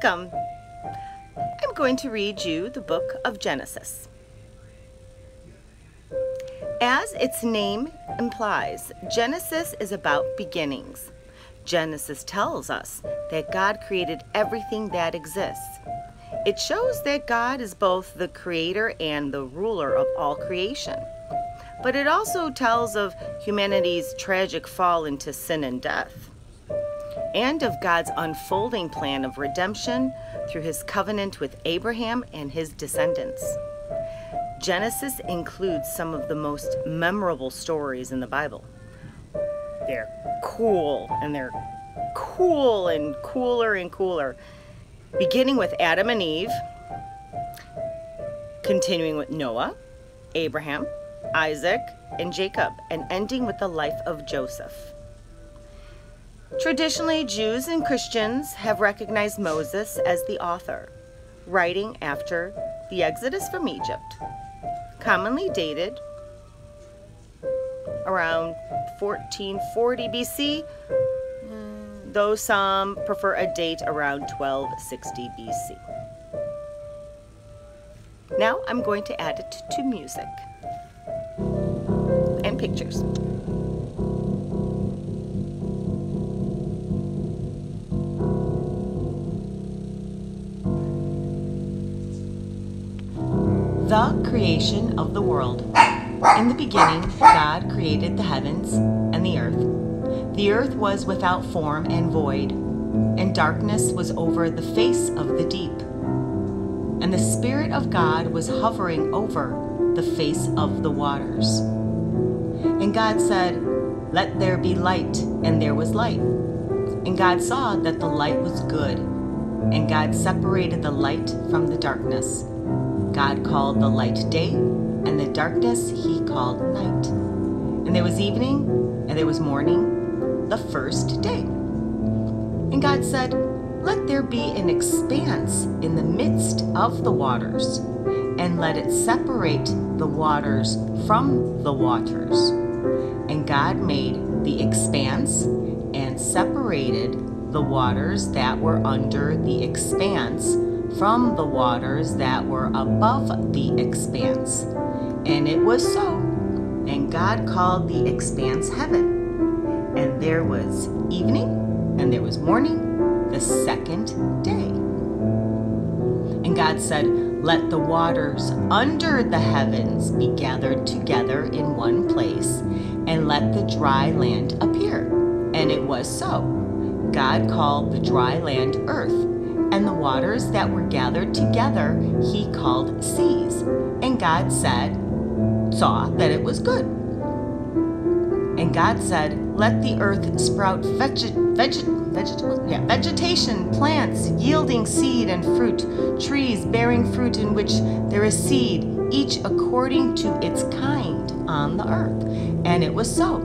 Welcome. I'm going to read you the book of Genesis. As its name implies, Genesis is about beginnings. Genesis tells us that God created everything that exists. It shows that God is both the creator and the ruler of all creation. But it also tells of humanity's tragic fall into sin and death, and of God's unfolding plan of redemption through his covenant with Abraham and his descendants. Genesis includes some of the most memorable stories in the Bible. They're cool, and they're cool and cooler and cooler. Beginning with Adam and Eve, continuing with Noah, Abraham, Isaac, and Jacob, and ending with the life of Joseph. Traditionally, Jews and Christians have recognized Moses as the author, writing after the Exodus from Egypt, commonly dated around 1440 BC, though some prefer a date around 1260 BC. Now I'm going to add it to music and pictures. The creation of the world. In the beginning, God created the heavens and the earth. The earth was without form and void, and darkness was over the face of the deep. And the Spirit of God was hovering over the face of the waters. And God said, "Let there be light," and there was light. And God saw that the light was good, and God separated the light from the darkness. God called the light day, and the darkness he called night. And there was evening, and there was morning, the first day. And God said, "Let there be an expanse in the midst of the waters, and let it separate the waters from the waters." And God made the expanse and separated the waters that were under the expanse from the waters that were above the expanse. And it was so. And God called the expanse heaven. And there was evening, and there was morning, the second day. And God said, "Let the waters under the heavens be gathered together in one place, and let the dry land appear." And it was so. God called the dry land earth, and the waters that were gathered together he called seas. And God saw that it was good. And God said, "Let the earth sprout vegetation, plants yielding seed and fruit, trees bearing fruit in which there is seed, each according to its kind on the earth." And it was so.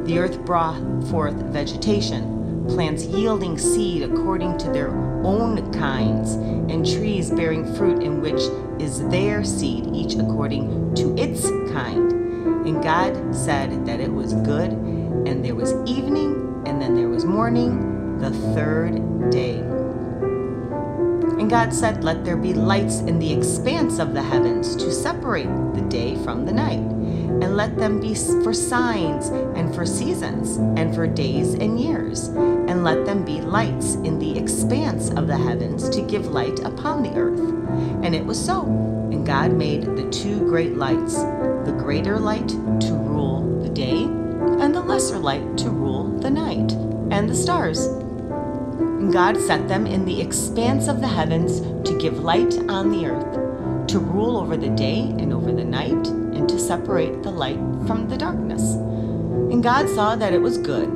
The earth brought forth vegetation, plants yielding seed according to their own kinds, and trees bearing fruit in which is their seed, each according to its kind. And God said that it was good, and there was evening, and then there was morning, the third day. And God said, "Let there be lights in the expanse of the heavens to separate the day from the night, and let them be for signs and for seasons and for days and years, and let them be lights in the expanse of the heavens to give light upon the earth." And it was so. And God made the two great lights, the greater light to rule the day, and the lesser light to rule the night, and the stars. And God set them in the expanse of the heavens to give light on the earth, to rule over the day and over the night, and to separate the light from the darkness. And God saw that it was good.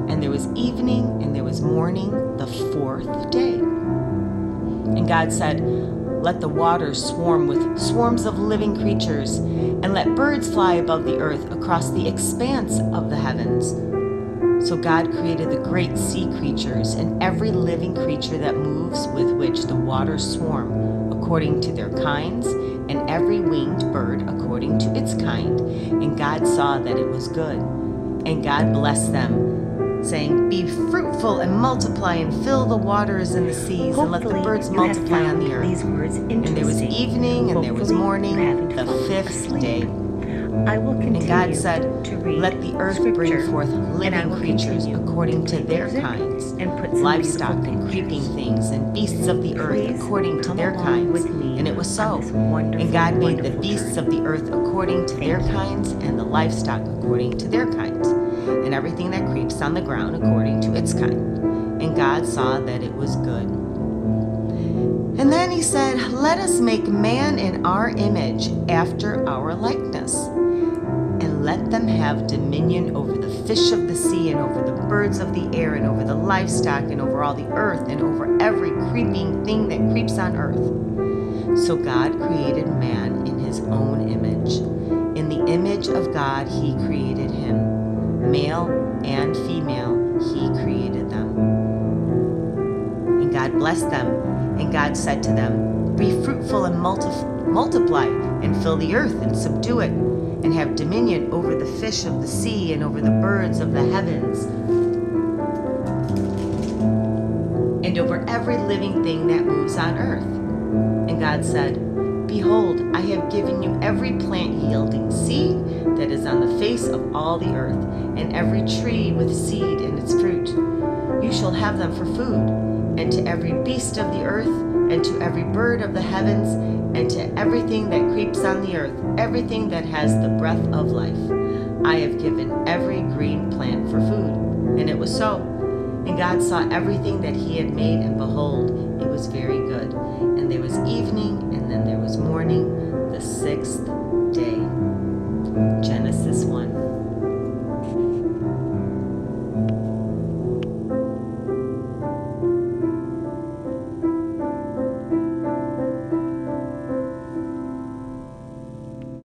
And there was evening, and there was morning, the fourth day. And God said, "Let the waters swarm with swarms of living creatures, and let birds fly above the earth across the expanse of the heavens." So God created the great sea creatures and every living creature that moves, with which the waters swarm, according to their kinds, and every winged bird according to its kind. And God saw that it was good. And God blessed them. saying, "Be fruitful and multiply and fill the waters and the seas and let the birds multiply on the earth." These words And there was evening and there was morning, the fifth day. I will continue And God said, to read "Let the earth scripture, bring forth and I living will creatures continue according to play their music kinds, and put some livestock beautiful and creeping pictures. things, and beasts of the earth Please according to come their along kinds." with me And it was so. on this wonderful, And God made the wonderful beasts journey. of the earth according to their kinds, and the livestock according to their kinds, and everything that creeps on the ground according to its kind. And God saw that it was good. And then he said, "Let us make man in our image, after our likeness. And let them have dominion over the fish of the sea, and over the birds of the air, and over the livestock, and over all the earth, and over every creeping thing that creeps on earth." So God created man in his own image. In the image of God he created him. Male and female he created them. And God blessed them, and God said to them, "Be fruitful and multiply, and fill the earth, and subdue it, and have dominion over the fish of the sea, and over the birds of the heavens, and over every living thing that moves on earth." And God said, "Behold, I have given you every plant yielding seed that is on the face of all the earth, and every tree with seed in its fruit. You shall have them for food, and to every beast of the earth, and to every bird of the heavens, and to everything that creeps on the earth, everything that has the breath of life. I have given every green plant for food." And it was so. And God saw everything that he had made, and behold, it was very good. And there was evening, and then there was morning, the sixth day.